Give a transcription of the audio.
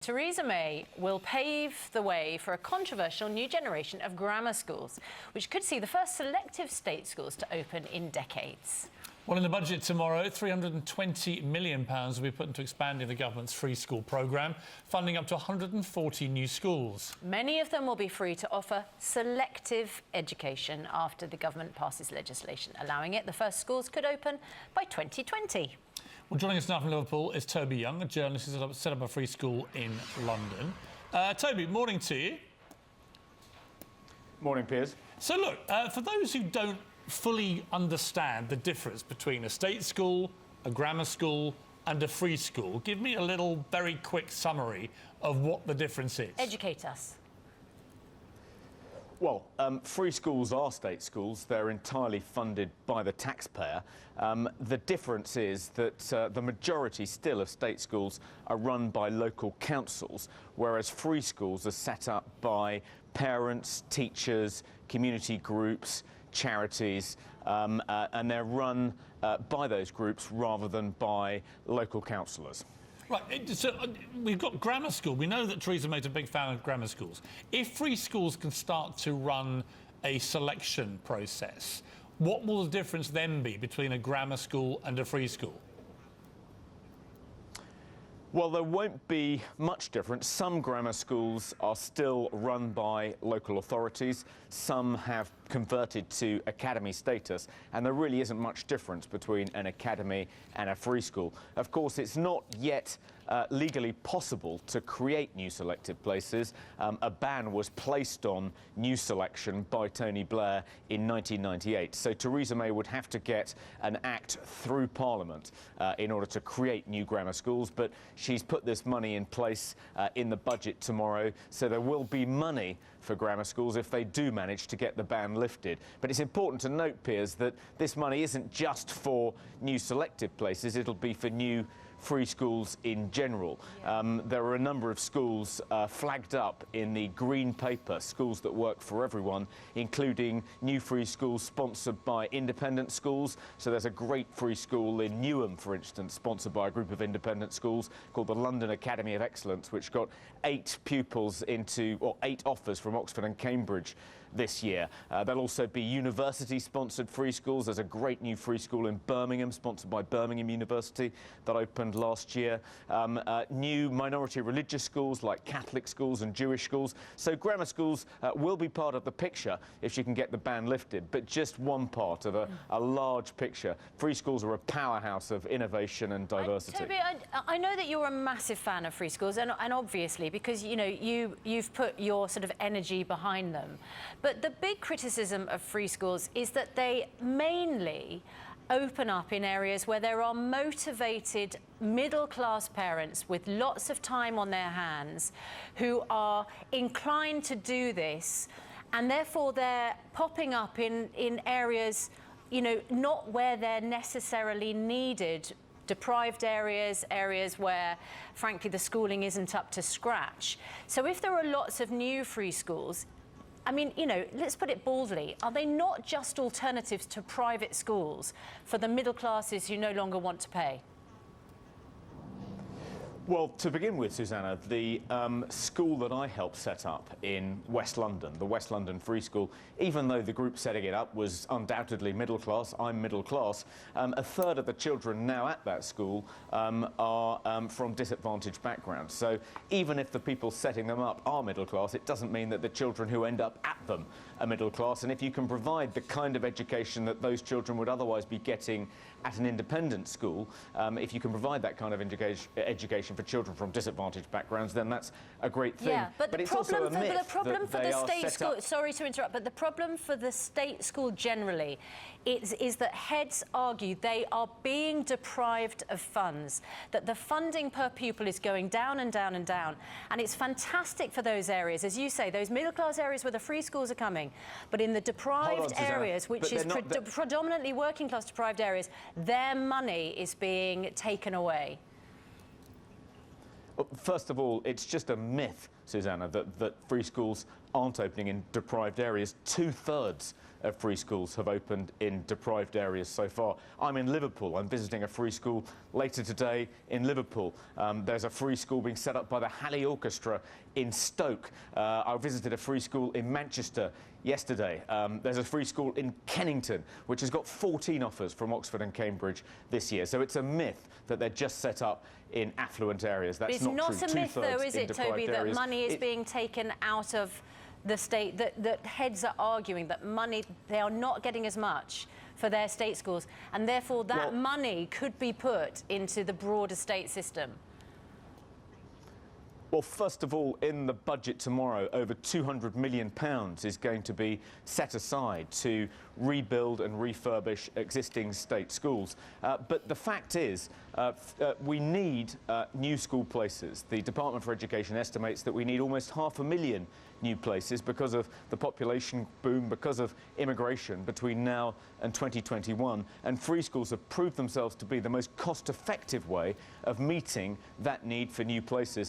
Theresa May will pave the way for a controversial new generation of grammar schools, which could see the first selective state schools to open in decades. Well, in the budget tomorrow, £320 million will be put into expanding the government's free school programme, funding up to 140 new schools. Many of them will be free to offer selective education after the government passes legislation allowing it. The first schools could open by 2020. Well, joining us now from Liverpool is Toby Young, a journalist who set up a free school in London. Toby, morning to you. Morning, Piers. So, look, for those who don't fully understand the difference between a state school, a grammar school and a free school, give me a little, very quick summary of what the difference is. Educate us. Well, free schools are state schools. They're entirely funded by the taxpayer. The difference is that the majority still of state schools are run by local councils, whereas free schools are set up by parents, teachers, community groups, charities, and they're run by those groups rather than by local councillors. Right, so we've got grammar school. We know that Theresa May's a big fan of grammar schools. If free schools can start to run a selection process, what will the difference then be between a grammar school and a free school? Well, there won't be much difference. Some grammar schools are still run by local authorities. Some have converted to academy status, and there really isn't much difference between an academy and a free school. Of course, it's not yet legally possible to create new selective places. A ban was placed on new selection by Tony Blair in 1998. So Theresa May would have to get an act through Parliament in order to create new grammar schools, but she's put this money in place in the budget tomorrow, so there will be money for grammar schools if they do manage to get the ban lifted. But it's important to note, Piers, that this money isn't just for new selective places, it'll be for new free schools in general. There are a number of schools flagged up in the Green Paper, schools that work for everyone, including new free schools sponsored by independent schools. So there's a great free school in Newham, for instance, sponsored by a group of independent schools called the London Academy of Excellence, which got 8 offers from Oxford and Cambridge this year. There'll also be university-sponsored free schools. There's a great new free school in Birmingham, sponsored by Birmingham University, that opened last year. New minority religious schools like Catholic schools and Jewish schools. So grammar schools will be part of the picture if you can get the ban lifted, but just one part of a large picture. Free schools are a powerhouse of innovation and diversity. Toby, I know that you're a massive fan of free schools, and obviously, because you know you've put your sort of energy behind them. But the big criticism of free schools is that they mainly open up in areas where there are motivated middle-class parents with lots of time on their hands who are inclined to do this, and therefore they're popping up in areas, you know, not where they're necessarily needed. Deprived areas, areas where, frankly, the schooling isn't up to scratch. So if there are lots of new free schools, I mean, you know, let's put it baldly, are they not just alternatives to private schools for the middle classes who no longer want to pay? Well, to begin with, Susanna, the school that I helped set up in West London, the West London Free School, even though the group setting it up was undoubtedly middle class, I'm middle class, a third of the children now at that school are from disadvantaged backgrounds. So even if the people setting them up are middle class, it doesn't mean that the children who end up at them are middle class. And if you can provide the kind of education that those children would otherwise be getting at an independent school, if you can provide that kind of education for children from disadvantaged backgrounds, then that's a great thing. Yeah, but it's also a myth the problem for the state school, sorry to interrupt, but the problem for the state school generally is that heads argue they are being deprived of funds, that the funding per pupil is going down and down and down. And it's fantastic for those areas, as you say, those middle-class areas where the free schools are coming. But in the deprived areas, which is predominantly working-class deprived areas, their money is being taken away. Well, first of all, it's just a myth, Susanna, that free schools aren't opening in deprived areas. 2/3 of free schools have opened in deprived areas so far. I'm in Liverpool. I'm visiting a free school later today in Liverpool. There's a free school being set up by the Halley Orchestra in Stoke. I visited a free school in Manchester yesterday. There's a free school in Kennington, which has got 14 offers from Oxford and Cambridge this year. So it's a myth that they're just set up in affluent areas. That's It's not not true. a myth, though, Two-thirds is in it, Toby, deprived that areas. money is being taken out of the state, that heads are arguing that money, they are not getting as much for their state schools, and therefore that money could be put into the broader state system? Well, first of all, in the budget tomorrow, over £200 million is going to be set aside to rebuild and refurbish existing state schools. But the fact is, we need new school places. The Department for Education estimates that we need almost 500,000 new places because of the population boom, because of immigration between now and 2021. And free schools have proved themselves to be the most cost-effective way of meeting that need for new places.